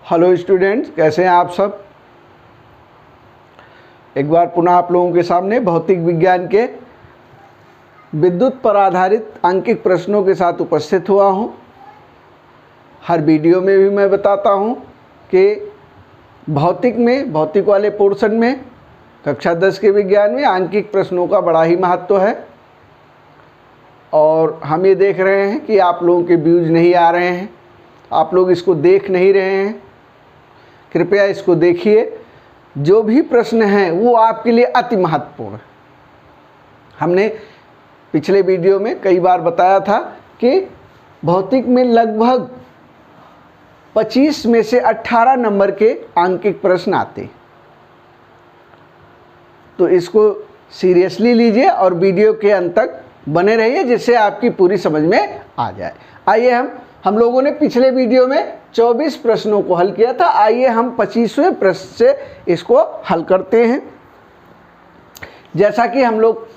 Hello students, कैसे हैं आप सब। एक बार पुनः आप लोगों के सामने भौतिक विज्ञान के विद्युत पर आधारित अंकिक प्रश्नों के साथ उपस्थित हुआ हूं। हर वीडियो में भी मैं बताता हूं कि भौतिक वाले पोर्शन में कक्षा 10 के विज्ञान में अंकिक प्रश्नों का बड़ा ही महत्व है। और हम ये देख रहे हैं कि आप लोगों के व्यूज़ नहीं आ रहे हैं, आप लोग इसको देख नहीं रहे हैं। कृपया इसको देखिए। जो भी प्रश्न हैं वो आपके लिए अति महत्वपूर्ण है। हमने पिछले वीडियो में कई बार बताया था कि भौतिक में लगभग 25 में से 18 नंबर के अंकिक प्रश्न आते। तो इसको सीरियसली लीजिए और वीडियो के अंत तक बने रहिए, जिससे आपकी पूरी समझ में आ जाए। आइए हम लोगों ने पिछले वीडियो में 24 प्रश्नों को हल किया था। आइए हम 25वें प्रश्न से इसको हल करते हैं। जैसा कि हम लोग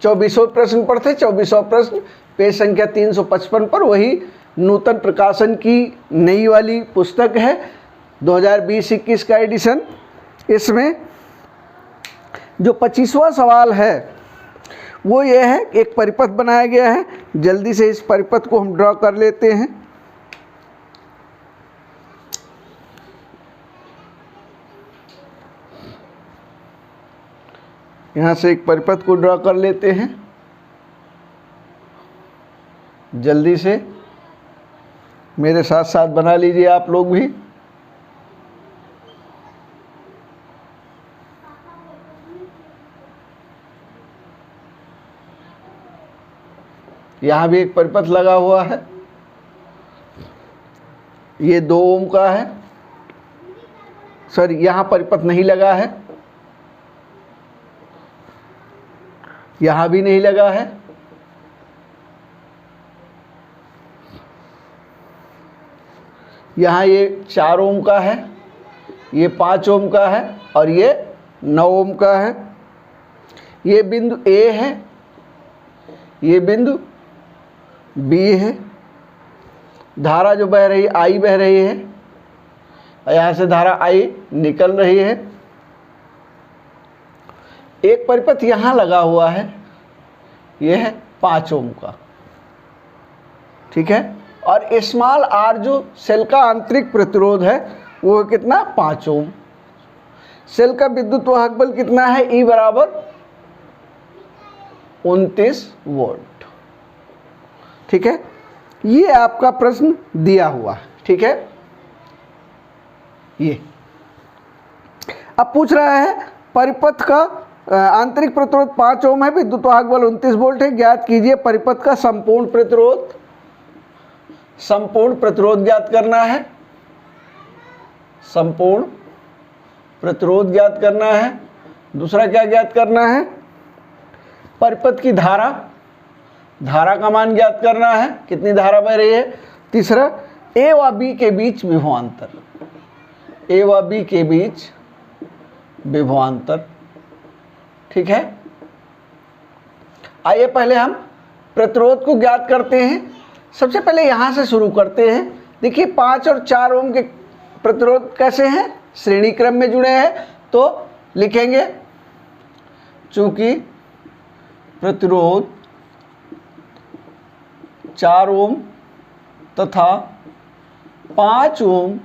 24वें प्रश्न पर थे। 24वां प्रश्न पेज संख्या 355 पर, वही नूतन प्रकाशन की नई वाली पुस्तक है, 2020-21 का एडिशन। इसमें जो 25वां सवाल है वो ये है, एक परिपथ बनाया गया है। जल्दी से इस परिपथ को हम ड्रॉ कर लेते हैं। यहाँ से एक परिपथ को ड्रॉ कर लेते हैं जल्दी से। मेरे साथ साथ बना लीजिए आप लोग भी। यहाँ भी एक परिपथ लगा हुआ है, ये 2 ओम का है। सॉरी, यहाँ परिपथ नहीं लगा है, यहाँ भी नहीं लगा है। यहाँ ये 4 ओम का है, ये 5 ओम का है और ये 9 ओम का है। ये बिंदु ए है, ये बिंदु बी है। धारा जो बह रही आई बह रही है, यहाँ से धारा आई निकल रही है। एक परिपथ यहाँ लगा हुआ है, यह है 5 ओम का, ठीक है। और स्मॉल आर जो सेल का आंतरिक प्रतिरोध है वो कितना, 5 ओम। सेल का विद्युत वाहक बल कितना है, E बराबर 29 वोल्ट, ठीक है। ये आपका प्रश्न दिया हुआ है, ठीक है। ये अब पूछ रहा है परिपथ का आंतरिक प्रतिरोध 5 ओम है, विद्युत वाहक बल 29 वोल्ट है। ज्ञात कीजिए परिपथ का संपूर्ण प्रतिरोध। संपूर्ण प्रतिरोध ज्ञात करना है, संपूर्ण प्रतिरोध ज्ञात करना है। दूसरा क्या ज्ञात करना है, परिपथ की धारा, धारा का मान ज्ञात करना है, कितनी धारा बह रही है। तीसरा ए व बी के बीच विभवांतर, ए व बी के बीच विभवांतर, ठीक है। आइए पहले हम प्रतिरोध को ज्ञात करते हैं। सबसे पहले यहाँ से शुरू करते हैं। देखिए 5 और 4 ओम के प्रतिरोध कैसे हैं, श्रेणी क्रम में जुड़े हैं। तो लिखेंगे, चूंकि प्रतिरोध 4 ओम तथा 5 ओम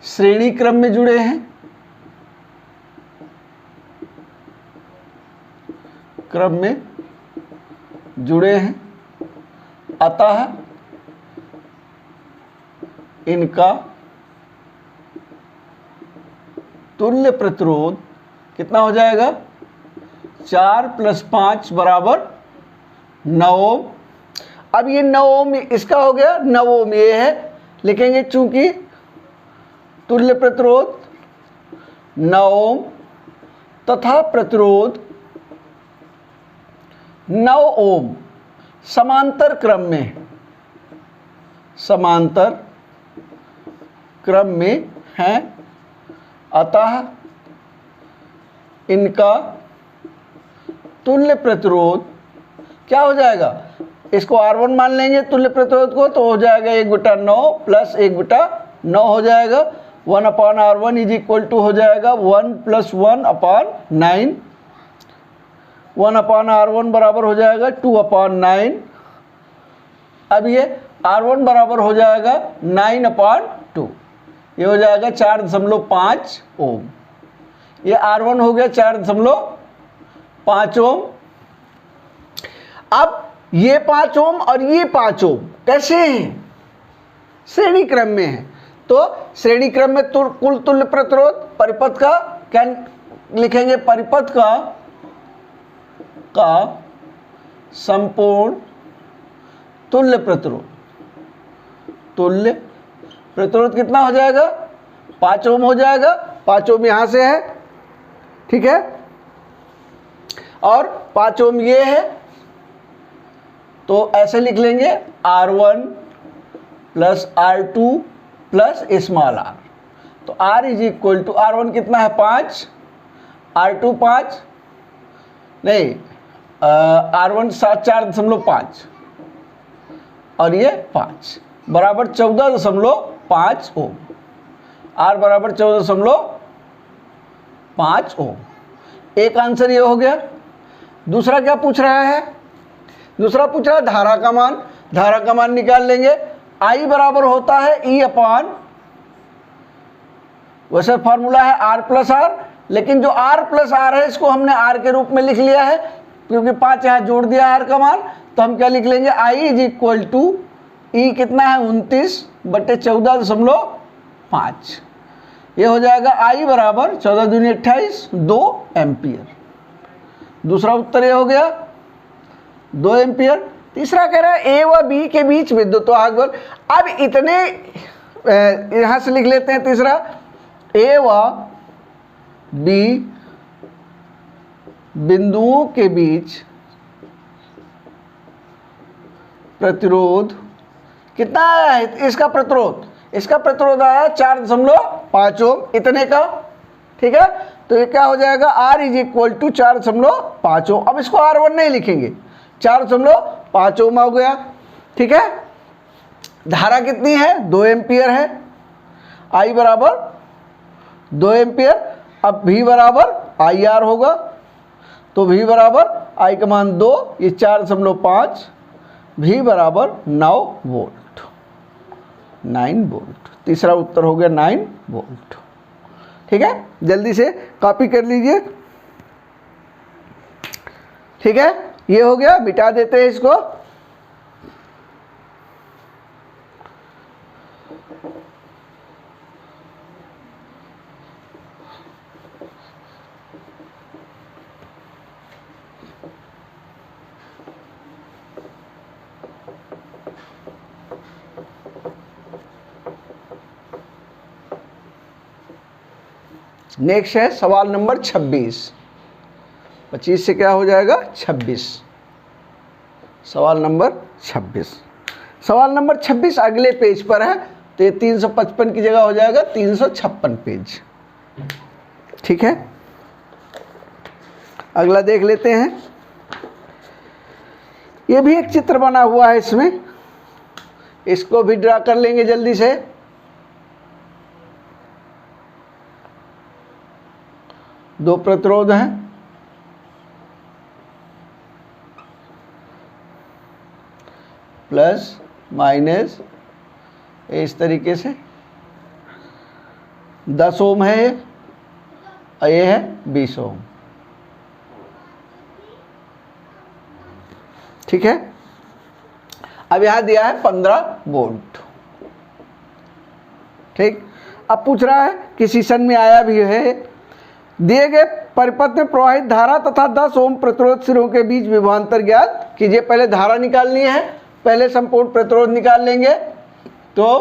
श्रेणी क्रम में जुड़े हैं, क्रम में जुड़े हैं, अतः इनका तुल्य प्रतिरोध कितना हो जाएगा, 4 + 5 बराबर 9 ओम। अब ये 9 ओम इसका हो गया, 9 ओम ये है। लिखेंगे चूंकि तुल्य प्रतिरोध 9 ओम तथा प्रतिरोध 9 ओम समांतर क्रम में, समांतर क्रम में हैं, अतः इनका तुल्य प्रतिरोध क्या हो जाएगा, इसको R1 मान लेंगे तुल्य प्रतिरोध को, तो हो जाएगा 1/9 प्लस 1/9 हो जाएगा। 1/R1 इज इक्वल टू हो जाएगा 1 + 1/9। 1/R1 बराबर हो जाएगा 2/9। अब ये R1 बराबर हो जाएगा 9/2, ये हो जाएगा 4.5 ओम। ये R1 हो गया 4.5 ओम। अब ये 5 ओम और ये 5 ओम कैसे हैं? श्रेणी क्रम में है। तो श्रेणी क्रम में कुल तुल्य प्रतिरोध परिपथ का क्या लिखेंगे? परिपथ का संपूर्ण तुल्य प्रतिरोध। तुल्य प्रतिरोध कितना हो जाएगा? 5 ओम हो जाएगा। 5 ओम यहां से है, ठीक है, और 5 ओम ये है, तो ऐसे लिख लेंगे R1 + R2 + स्मॉल r। तो R is equal to R1 कितना है? 5, R2 5 नहीं, R1 4.5 और ये 5 बराबर 14.5 ओम। R बराबर 14.5 ओम। एक आंसर ये हो गया। दूसरा क्या पूछ रहा है? दूसरा पूछ रहा है धारा का मान। धारा का मान निकाल लेंगे। I बराबर होता है E/, वैसे फॉर्मूला है R + R, लेकिन जो R + R है इसको हमने R के रूप में लिख लिया है, क्योंकि 5 यहाँ जोड़ दिया R का मान। तो हम क्या लिख लेंगे? I is equal to E कितना है? 29/14.5। ये हो जाएगा I बराबर 14 दूनी 28, 2 एम्पियर। दूसरा उत्तर ये हो गया 2 एम्पियर। तीसरा कह रहा है A व B के बीच विद्युत आघूर्ण। अब इतने यहां से लिख लेते हैं। तीसरा A व B बिंदुओं के बीच प्रतिरोध कितना आया है? इसका प्रतिरोध आया 4.5 ओम इतने का, ठीक है। तो ये क्या हो जाएगा? R इज इक्वल टू 4.5 ओम। अब इसको R1 नहीं लिखेंगे, 4.5 ओम हो गया, ठीक है। धारा कितनी है? 2 एम्पियर है। I बराबर 2 एम्पियर। अब V बराबर IR होगा, तो V बराबर I का मान 2, ये 4.5, V बराबर 9 वोल्ट। 9 वोल्ट। तीसरा उत्तर हो गया 9 वोल्ट, ठीक है। जल्दी से कॉपी कर लीजिए, ठीक है। ये हो गया, मिटा देते हैं इसको। नेक्स्ट है सवाल नंबर 26। 25 से क्या हो जाएगा? 26। सवाल नंबर 26। सवाल नंबर 26 अगले पेज पर है, तो ये 355 की जगह हो जाएगा 356 पेज, ठीक है। अगला देख लेते हैं। ये भी एक चित्र बना हुआ है इसमें, इसको भी ड्रा कर लेंगे जल्दी से। दो प्रतिरोध हैं, प्लस माइनस इस तरीके से। 10 ओम है ये, और ये है 20 ओम, ठीक है। अब यहां दिया है 15 वोल्ट, ठीक। अब पूछ रहा है कि सेशन में आया भी है, दिए गए परिपथ में प्रवाहित धारा तथा 10 ओम प्रतिरोध सिरों के बीच विभवांतर ज्ञात कीजिए। पहले धारा निकालनी है, पहले संपूर्ण प्रतिरोध निकाल लेंगे। तो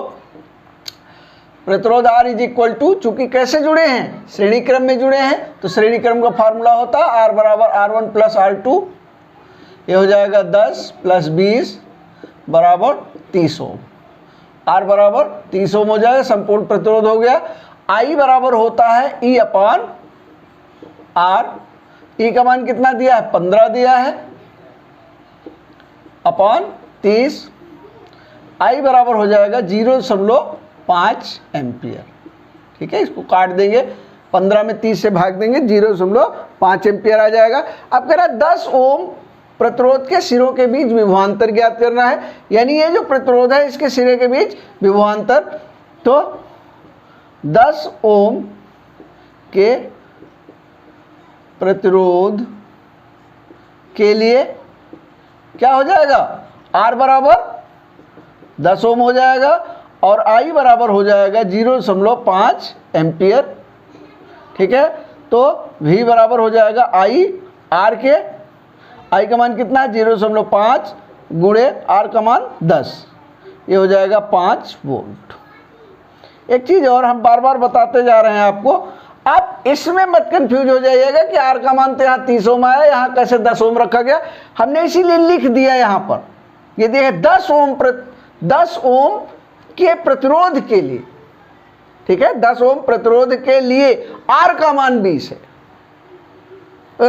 प्रतिरोध R इज इक्वल टू, चूंकि कैसे जुड़े हैं? श्रेणी क्रम में जुड़े हैं, तो श्रेणी क्रम का फार्मूला होता है R बराबर R1 + R2। ये हो जाएगा 10 + 20 बराबर 30 ओम। R बराबर 30 ओम हो जाएगा, संपूर्ण प्रतिरोध हो गया। I बराबर होता है E/R। E का मान कितना दिया है? 15 दिया है, अपॉन 30, I बराबर हो जाएगा 0.5 एम्पियर। ठीक है, इसको काट देंगे, 15 में 30 से भाग देंगे, 0.5 एम्पियर आ जाएगा। अब कह रहा है 10 ओम प्रतिरोध के सिरों के बीच विभवांतर ज्ञात करना है, यानी ये जो प्रतिरोध है इसके सिरे के बीच विभवांतर। तो 10 ओम के प्रतिरोध के लिए क्या हो जाएगा, R बराबर 10 ओम हो जाएगा और I बराबर हो जाएगा 0.5 एम्पियर। ठीक है, तो V बराबर हो जाएगा I, R के I का मान कितना है 0.5 गुणे R का मान 10, ये हो जाएगा 5 वोल्ट। एक चीज़ और हम बार बार बताते जा रहे हैं आपको, आप इसमें मत कंफ्यूज हो जाइएगा कि R का मान तो यहाँ 30 ओम आया, यहाँ कैसे 10 ओम रखा गया। हमने इसीलिए लिख दिया यहाँ पर, ये देखिए 10 ओम के प्रतिरोध के लिए। ठीक है, 10 ओम प्रतिरोध के लिए R का मान 20 है,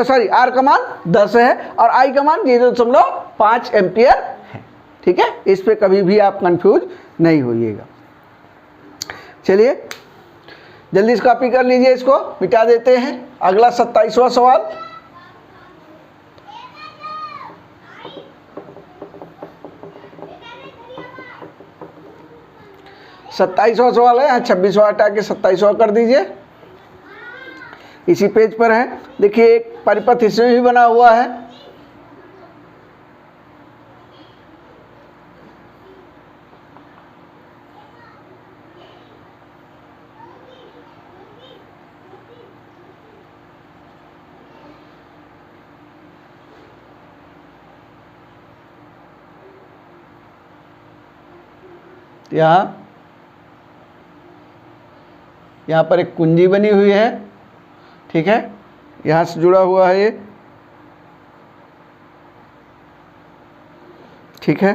सॉरी R का मान 10 है और I का मान 0.5 एम्पियर है। ठीक है, इस पे कभी भी आप कंफ्यूज नहीं होइएगा। चलिए जल्दी से कॉपी कर लीजिए, इसको मिटा देते हैं। अगला 27वां सवाल। सत्ताईसवां सवाल है, यहाँ 26वां हटा के 27वां कर दीजिए। इसी पेज पर है, देखिए एक परिपथ इसमें भी बना हुआ है। यहाँ पर एक कुंजी बनी हुई है। ठीक है, यहाँ से जुड़ा हुआ है ये। ठीक है,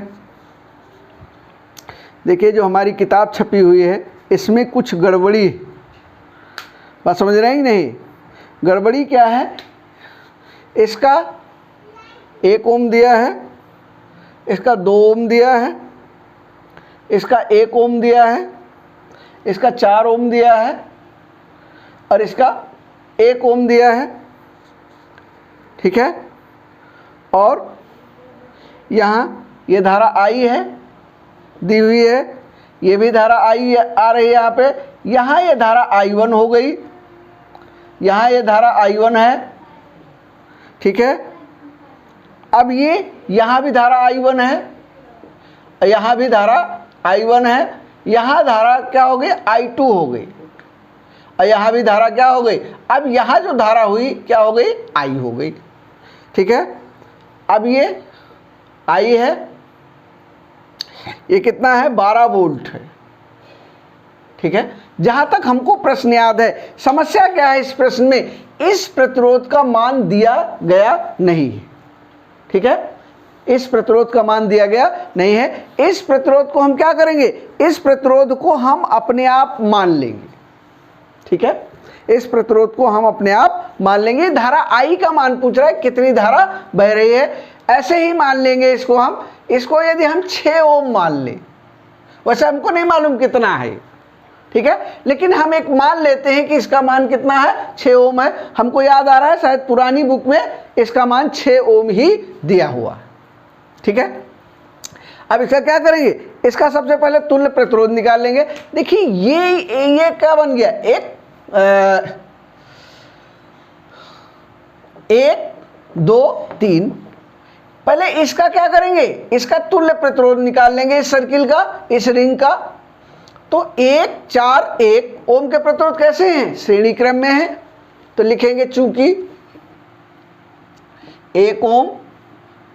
देखिए जो हमारी किताब छपी हुई है इसमें कुछ गड़बड़ी, बात समझ रहे हैं कि नहीं। गड़बड़ी क्या है, इसका 1 ओम दिया है, इसका 2 ओम दिया है, इसका 1 ओम दिया है, इसका 4 ओम दिया है और इसका 1 ओम दिया है। ठीक है, और यहाँ ये धारा I है दी हुई है, ये भी धारा I आ रही है यहाँ पे। यहाँ ये धारा I1 हो गई, यहाँ ये धारा I1 है। ठीक है, अब ये यहाँ भी धारा I1 है, यहाँ भी धारा I1 है, यहाँ धारा क्या हो गई I2 हो गई और यहाँ भी धारा क्या हो गई, अब यहाँ जो धारा हुई क्या हो गई I हो गई। ठीक है, अब ये I है, ये कितना है 12 वोल्ट है। ठीक है, जहाँ तक हमको प्रश्न याद है, समस्या क्या है इस प्रश्न में, इस प्रतिरोध का मान दिया गया नहीं है। ठीक है, इस प्रतिरोध का मान दिया गया नहीं है। इस प्रतिरोध को हम क्या करेंगे, इस प्रतिरोध को हम अपने आप मान लेंगे। ठीक है, इस प्रतिरोध को हम अपने आप मान लेंगे। धारा I का मान पूछ रहा है, कितनी धारा बह रही है, ऐसे ही मान लेंगे इसको हम। इसको यदि हम 6 ओम मान लें, वैसे हमको नहीं मालूम कितना है। ठीक है, लेकिन हम एक मान लेते हैं कि इसका मान कितना है 6 ओम है। हमको याद आ रहा है शायद पुरानी बुक में इसका मान 6 ओम ही दिया हुआ है। ठीक है, अब इसका क्या करेंगे, इसका सबसे पहले तुल्य प्रतिरोध निकाल लेंगे। देखिए ये क्या बन गया, 1 2 3। पहले इसका क्या करेंगे, इसका तुल्य प्रतिरोध निकाल लेंगे, इस सर्किल का, इस रिंग का। तो 1 4 1 ओम के प्रतिरोध कैसे हैं, श्रेणी क्रम में है। तो लिखेंगे चूंकि 1 ओम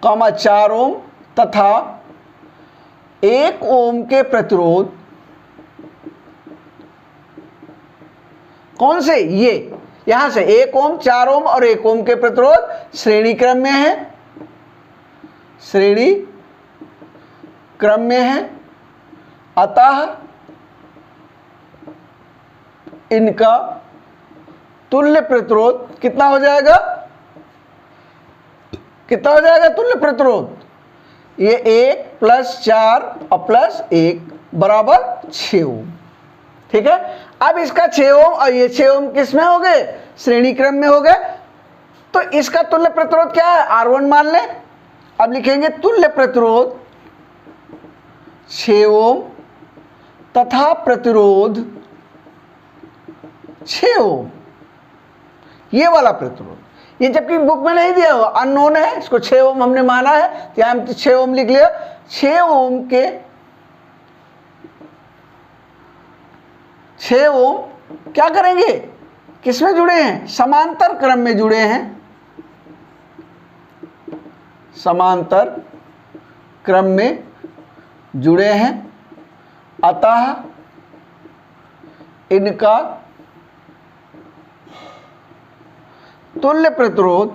4 ओम तथा 1 ओम के प्रतिरोध कौन से, ये यहां से 1 ओम 4 ओम और 1 ओम के प्रतिरोध श्रेणी क्रम में है, श्रेणी क्रम में है। अतः इनका तुल्य प्रतिरोध कितना हो जाएगा, कितना हो जाएगा तुल्य प्रतिरोध, ये 1 + 4 और +1 बराबर 6 ओम। ठीक है, अब इसका 6 ओम और ये 6 ओम किस में हो गए, श्रेणी क्रम में हो गए। तो इसका तुल्य प्रतिरोध क्या है, R1 मान लें। अब लिखेंगे तुल्य प्रतिरोध 6 ओम तथा प्रतिरोध 6 ओम, ये वाला प्रतिरोध। ये जबकि बुक में नहीं दिया हुआ, अननोन है, इसको 6 ओम हमने माना है, तो यहां हम 6 ओम लिख लिया। 6 ओम के 6 ओम क्या करेंगे, किसमें जुड़े हैं, समांतर क्रम में जुड़े हैं, समांतर क्रम में जुड़े हैं, अतः इनका तुल्य प्रतिरोध,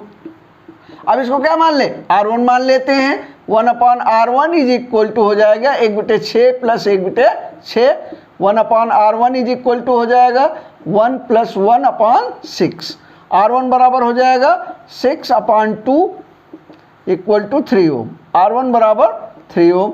अब इसको क्या मान ले, R1 मान लेते हैं। 1/R1 इज इक्वल टू हो जाएगा 1/6 + 1/6। 1/R1 इज इक्वल टू हो जाएगा 1 + 1/6। R1 बराबर हो जाएगा 6/2 इक्वल टू 3 ओम। R1 बराबर 3 ओम,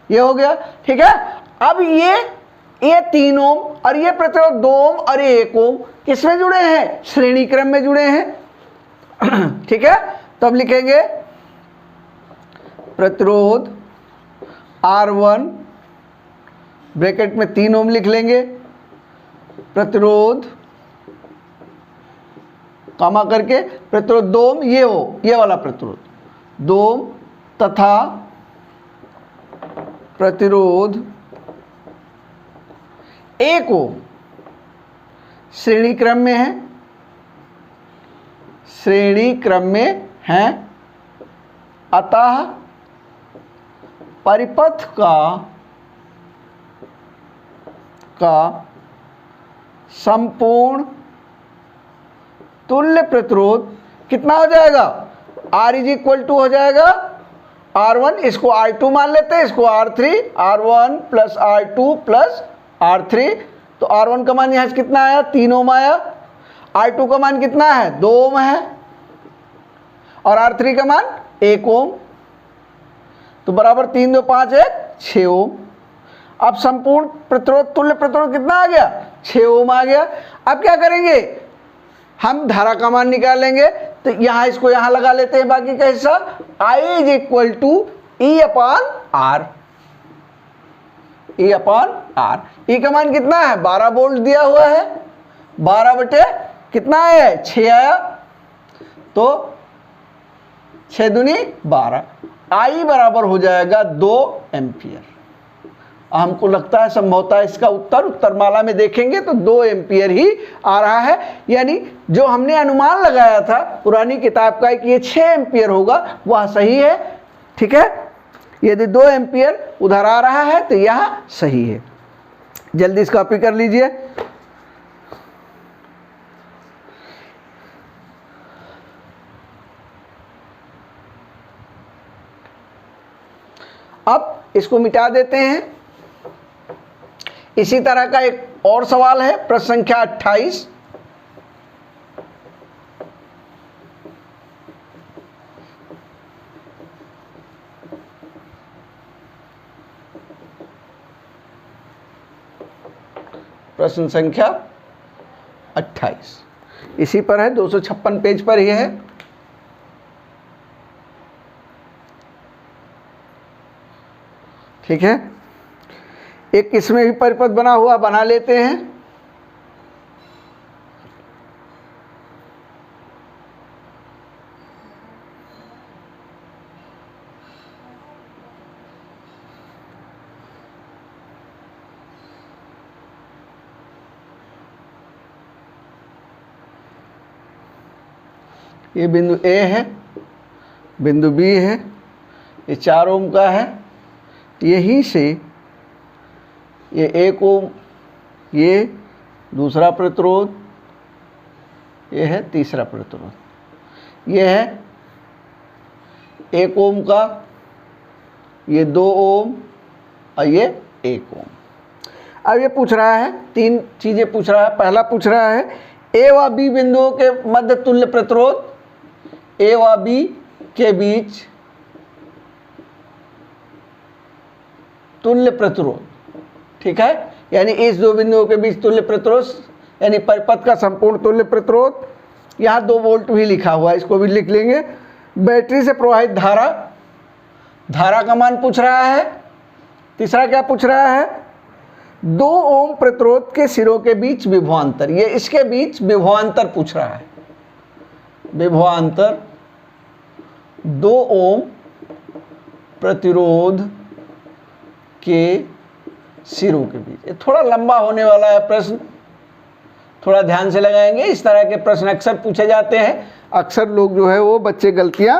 ये हो गया। ठीक है, अब ये 3 ओम और ये प्रतिरोध 2 ओम और ये 1 ओम किसमें जुड़े हैं, श्रेणी क्रम में जुड़े हैं। ठीक है, तो अब लिखेंगे प्रतिरोध R1 ब्रैकेट में 3 ओम लिख लेंगे, प्रतिरोध कामा करके प्रतिरोध 2 ओम, ये हो, ये वाला प्रतिरोध 2 ओम तथा प्रतिरोध 1 ओम श्रेणी क्रम में है, श्रेणी क्रम में है, अतः परिपथ का संपूर्ण तुल्य प्रतिरोध कितना हो जाएगा, R इज इक्वल टू हो जाएगा R1, इसको R2 मान लेते हैं, इसको R3, R1 + R2 + R3। तो R1 का मान यहाँ से कितना आया, 3 ओम आया। R2 का मान कितना है, 2 ओम है, और R3 का मान 1 ओम। तो बराबर 3 2 5 1 6 ओम। अब संपूर्ण प्रतिरोध तुल्य प्रतिरोध कितना आ गया, 6 ओम आ गया। अब क्या करेंगे, हम धारा का मान निकालेंगे। तो यहाँ इसको यहाँ लगा लेते हैं, बाकी का हिस्सा I is equal to E/R। E/R, E का मान कितना है, 12 वोल्ट दिया हुआ है, 12 बटे कितना है, 6 आया, तो 6 दूनी 12, I बराबर हो जाएगा 2 एम्पियर। हमको लगता है संभवतः इसका उत्तर माला में देखेंगे तो 2 एम्पियर ही आ रहा है, यानी जो हमने अनुमान लगाया था पुरानी किताब का कि ये 6 एम्पियर होगा वह सही है। ठीक है, यदि 2 एम्पियर उधर आ रहा है तो यह सही है। जल्दी इसको कॉपी कर लीजिए। अब इसको मिटा देते हैं। इसी तरह का एक और सवाल है, प्रश्न संख्या 28। प्रश्न संख्या 28 इसी पर है, 256 पेज पर ही है। ठीक है, एक इसमें भी परिपथ बना हुआ बना लेते हैं। ये बिंदु A है, बिंदु B है, ये 4 ओम का है, यहीं से ये 1 ओम, ये दूसरा प्रतिरोध, ये है तीसरा प्रतिरोध, ये है 1 ओम का, ये 2 ओम और ये 1 ओम। अब ये पूछ रहा है, 3 चीज़ें पूछ रहा है। पहला पूछ रहा है A व B बिंदुओं के मध्य तुल्य प्रतिरोध, A व B के बीच तुल्य प्रतिरोध, ठीक है, यानी इस दो बिंदुओं के बीच तुल्य प्रतिरोध यानी परिपथ का संपूर्ण तुल्य प्रतिरोध। यहाँ 2 वोल्ट भी लिखा हुआ है, इसको भी लिख लेंगे। बैटरी से प्रवाहित धारा, धारा का मान पूछ रहा है। तीसरा क्या पूछ रहा है, 2 ओम प्रतिरोध के सिरों के बीच विभवांतर, ये इसके बीच विभवांतर पूछ रहा है। विभवांतर 2 ओम प्रतिरोध के सिरों के बीच। ये थोड़ा लंबा होने वाला है प्रश्न, थोड़ा ध्यान से लगाएंगे। इस तरह के प्रश्न अक्सर पूछे जाते हैं। अक्सर लोग जो है वो बच्चे गलतियां,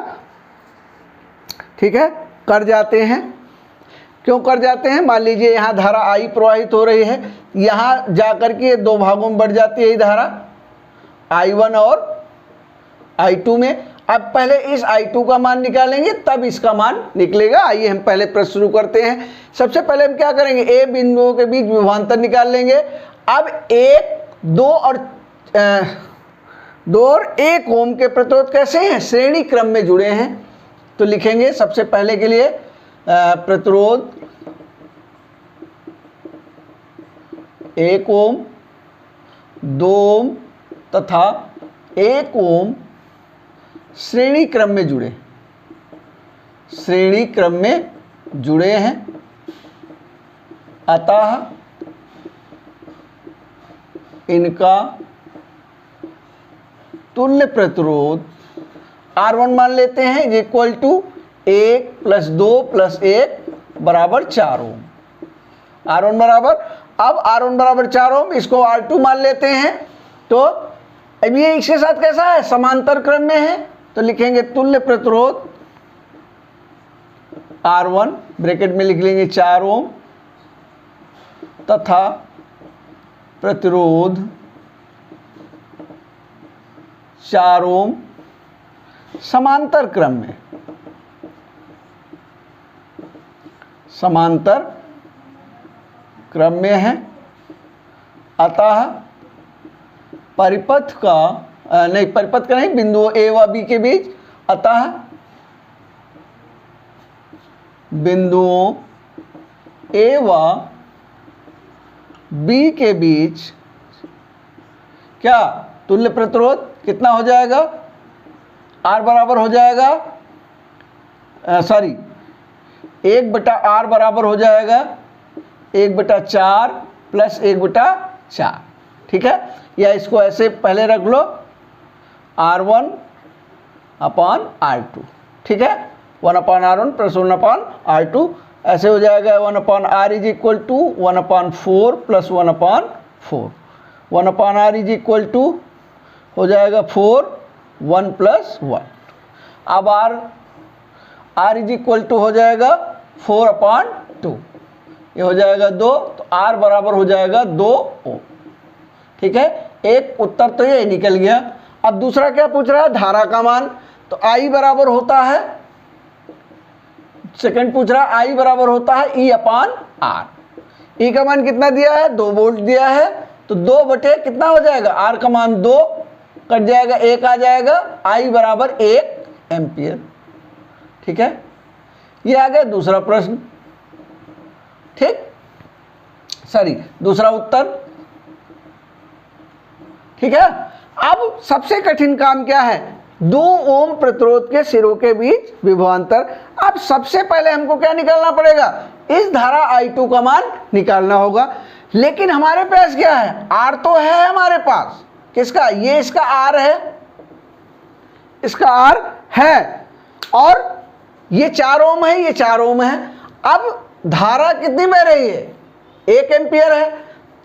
ठीक है, कर जाते हैं। क्यों कर जाते हैं? मान लीजिए यहाँ धारा आई प्रवाहित हो रही है, यहाँ जाकर के 2 भागों में बढ़ जाती है ये धारा, I1 और I2 में। अब पहले इस I2 का मान निकालेंगे, तब इसका मान निकलेगा। आइए हम पहले प्रश्न शुरू करते हैं। सबसे पहले हम क्या करेंगे, ए बिंदुओं के बीच विभवांतर निकाल लेंगे। अब 1, 2 और 1 ओम के प्रतिरोध कैसे हैं, श्रेणी क्रम में जुड़े हैं। तो लिखेंगे सबसे पहले के लिए प्रतिरोध 1 ओम, 2 ओम तथा 1 ओम श्रेणी क्रम में जुड़े, श्रेणी क्रम में जुड़े हैं। अतः इनका तुल्य प्रतिरोध R1 मान लेते हैं इज इक्वल टू 1 + 2 + 1 बराबर 4 ओम। R1 बराबर, अब R1 बराबर 4 ओम, इसको R2 मान लेते हैं। तो अब ये इसके साथ कैसा है, समांतर क्रम में है। तो लिखेंगे तुल्य प्रतिरोध R1 ब्रैकेट में लिख लेंगे 4 ओम तथा प्रतिरोध 4 ओम समांतर क्रम में, समांतर क्रम में है। अतः परिपथ का परिपथ का नहीं, बिंदुओं ए व बी के बीच, अतः बिंदुओं ए व बी के बीच क्या तुल्य प्रतिरोध कितना हो जाएगा, R बराबर हो जाएगा, 1/R बराबर हो जाएगा 1/4 + 1/4, ठीक है। या इसको ऐसे पहले रख लो, R1/R2, ठीक है, 1/R1 + 1/R2 ऐसे हो जाएगा। 1/R is equal to 1/4 + 1/4, 1/R is equal to हो जाएगा 4, 1 + 1। अब R इज इक्वल टू हो जाएगा 4/2, ये हो जाएगा 2, तो R बराबर हो जाएगा 2 ओम, ठीक है। एक उत्तर तो ये निकल गया। अब दूसरा क्या पूछ रहा है, धारा का मान। तो I बराबर होता है, सेकंड पूछ रहा है I बराबर होता है E/R। E का मान कितना दिया है, 2 वोल्ट दिया है। तो 2 बटे कितना हो जाएगा, R का मान 2 कट जाएगा, 1 आ जाएगा, I बराबर 1 एम्पियर, ठीक है। ये आ गया दूसरा प्रश्न, ठीक, दूसरा उत्तर, ठीक है। अब सबसे कठिन काम क्या है, 2 ओम प्रतिरोध के सिरों के बीच विभवांतर। अब सबसे पहले हमको क्या निकालना पड़ेगा, इस धारा I2 का मान निकालना होगा। लेकिन हमारे पास क्या है, R तो है हमारे पास, किसका, ये इसका R है, इसका R है, और ये 4 ओम है, ये 4 ओम है। अब धारा कितनी बह रही है, 1 एम्पियर है।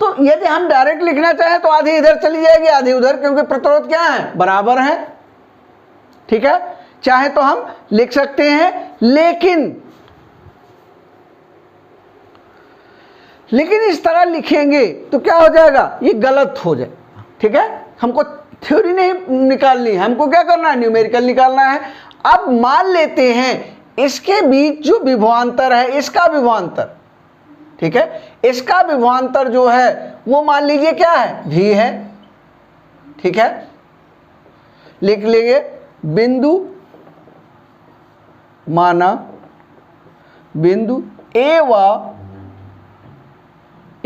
तो यदि हम डायरेक्ट लिखना चाहें तो आधी इधर चली जाएगी, आधी उधर, क्योंकि प्रतिरोध क्या है, बराबर है, ठीक है। चाहे तो हम लिख सकते हैं, लेकिन इस तरह लिखेंगे तो क्या हो जाएगा, ये गलत हो जाएगा, ठीक है। हमको थ्योरी नहीं निकालनी है, हमको क्या करना है, न्यूमेरिकल निकालना है। अब मान लेते हैं इसके बीच जो विभवांतर है, इसका विभवांतर, ठीक है, इसका विभवांतर जो है वो मान लीजिए क्या है, V है, ठीक है। लिख लेंगे बिंदु, माना बिंदु A व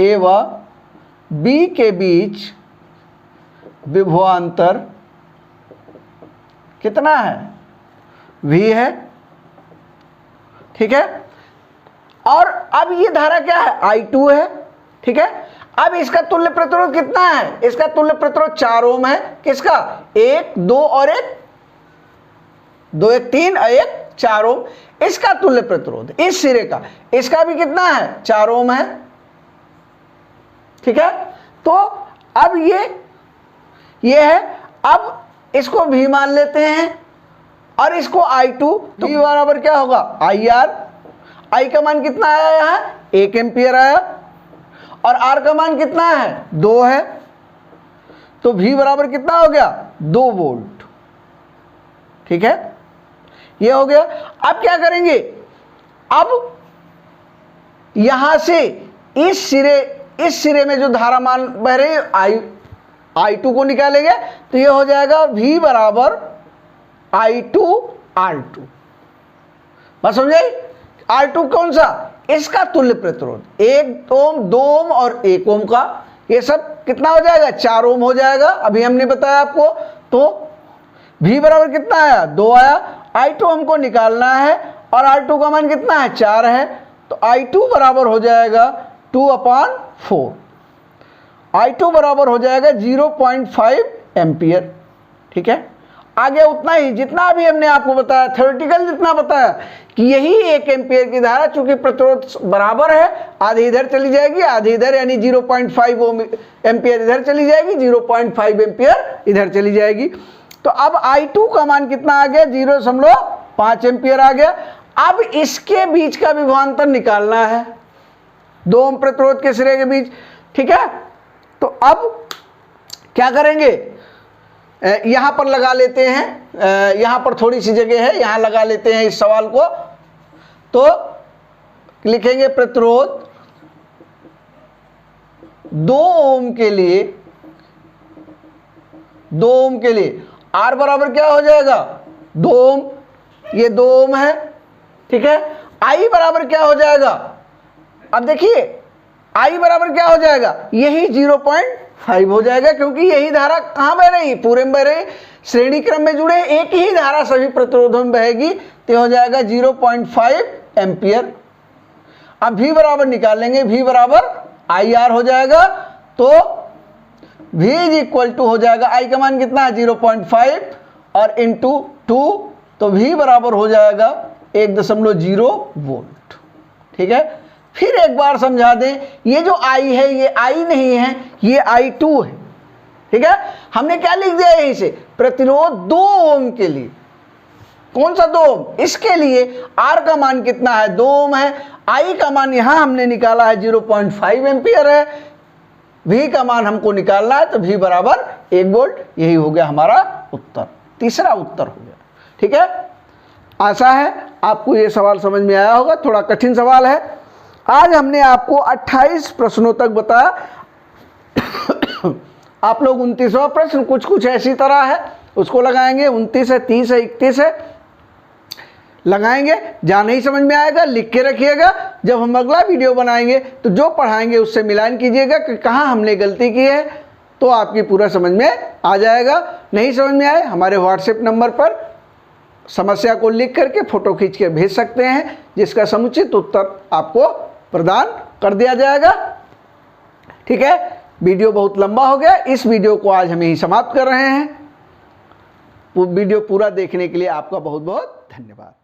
ए व बी के बीच विभवांतर कितना है, V है। ठीक है, और अब ये धारा क्या है, I2 है। ठीक है, अब इसका तुल्य प्रतिरोध कितना है, इसका तुल्य प्रतिरोध 4 ओम है। किसका, 1 2 और 1 2 1 3 और 1 4 ओम। इसका तुल्य प्रतिरोध इस सिरे का, इसका भी कितना है, 4 ओम है। ठीक है, तो अब ये है, अब इसको भी मान लेते हैं और इसको I2, तो V बराबर क्या होगा, IR। I का मान कितना आया, यहाँ 1 एम्पियर आया, और R का मान कितना है, 2 है, तो V बराबर कितना हो गया, 2 वोल्ट। ठीक है, ये हो गया। अब क्या करेंगे, अब यहां से इस सिरे में जो धारा मान बह रही है I2 को निकालेंगे, तो ये हो जाएगा V बराबर I2 R2। बस समझे, R2 कौन सा, इसका तुल्य प्रतिरोध 1 ओम 2 ओम और 1 ओम का, ये सब कितना हो जाएगा, 4 ओम हो जाएगा। अभी हमने बताया आपको, तो V बराबर कितना आया, 2 आया। I2 हमको निकालना है और R2 का मान कितना है, 4 है, तो I2 बराबर हो जाएगा 2/4। I2 बराबर हो जाएगा 0.5 एम्पियर। ठीक है, आगे उतना ही जितना अभी हमने आपको बताया, थ्योरेटिकल जितना बताया कि यही 1 एम्पियर की धारा, चूंकि प्रतिरोध बराबर है, आधी इधर चली जाएगी आधी इधर, यानी 0.5 एम्पियर इधर चली जाएगी, 0.5 एम्पियर इधर चली जाएगी। तो अब I2 का मान कितना आ गया, 0.5 एम्पियर आ गया। अब इसके बीच का विभवांतर निकालना है, 2 ओम प्रतिरोध के सिरे के बीच। ठीक है, तो अब क्या करेंगे, यहां पर लगा लेते हैं, यहां पर थोड़ी सी जगह है, यहां लगा लेते हैं इस सवाल को। तो लिखेंगे प्रतिरोध 2 ओम के लिए, 2 ओम के लिए R बराबर क्या हो जाएगा, 2 ओम, ये 2 ओम है। ठीक है, I बराबर क्या हो जाएगा, अब देखिए I बराबर क्या हो जाएगा, यही 0.5 हो जाएगा, क्योंकि यही धारा कहां बह रही, पूरे में बह रही, श्रेणी क्रम में जुड़े एक ही धारा सभी प्रतिरोधों में बहेगी, तो हो जाएगा 0.5 एम्पियर। अब V बराबर निकालेंगे, V बराबर IR हो जाएगा, तो V इज इक्वल टू हो जाएगा, I का मान कितना है, 0.5 और इंटू 2, तो V बराबर हो जाएगा 1.0 वोल्ट। ठीक है, फिर एक बार समझा दें, ये जो I है ये I नहीं है, ये I2 है। ठीक है, हमने क्या लिख दिया यहीं से, प्रतिरोध 2 ओम के लिए, कौन सा 2 ओम, इसके लिए R का मान कितना है, 2 ओम है। I का मान यहां हमने निकाला है 0.5 एम्पियर है, V का मान हमको निकालना है, तो V बराबर 1 वोल्ट। यही हो गया हमारा उत्तर, तीसरा उत्तर हो गया। ठीक है, आशा है आपको ये सवाल समझ में आया होगा, थोड़ा कठिन सवाल है। आज हमने आपको 28 प्रश्नों तक बताया। आप लोग 29वां प्रश्न कुछ ऐसी तरह है, उसको लगाएंगे, 29 है, 30 है, 31 है, लगाएंगे। जहाँ नहीं समझ में आएगा लिख के रखिएगा, जब हम अगला वीडियो बनाएंगे तो जो पढ़ाएंगे उससे मिलान कीजिएगा कि कहाँ हमने गलती की है, तो आपकी पूरा समझ में आ जाएगा। नहीं समझ में आए, हमारे व्हाट्सएप नंबर पर समस्या को लिख करके फ़ोटो खींच के भेज सकते हैं, जिसका समुचित उत्तर आपको प्रदान कर दिया जाएगा। ठीक है, वीडियो बहुत लंबा हो गया, इस वीडियो को आज हम यहीं समाप्त कर रहे हैं। वीडियो पूरा देखने के लिए आपका बहुत बहुत धन्यवाद।